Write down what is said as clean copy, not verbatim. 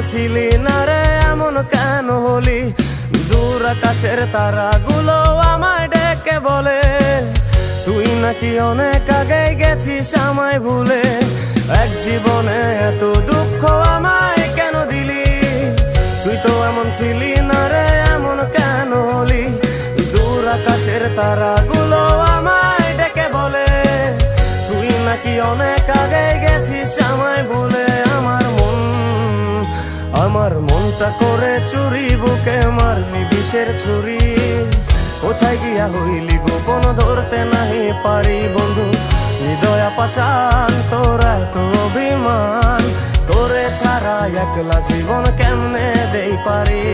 ছিলি না রে এমন কেন হলি? দূর আকাশের তারাগুলো আমায় ডেকে বলে তুই নাকি অনেক আগে গেছিস আমায় ভুলে। এক জীবনে এত দুঃখ আমায় কেন দিলি? তুই তো এমন ছিলি না রে এমন কেন হলি? দূর আকাশের তারাগুলো আমায় ডেকে বলে তুই নাকি অনেক আগে গেছিস আমায় ভুলে। আমার মনটা করে চুরি, বুকে মারলি বিষের ছুরি। কোথায় গিয়া হইলি গোপন ধরতে নাহি পারি বন্ধু। হৃদয় পাষাণ তোর এত অভিমান, তোরে ছাড়া একলা জীবন কেমনে দেই পারি।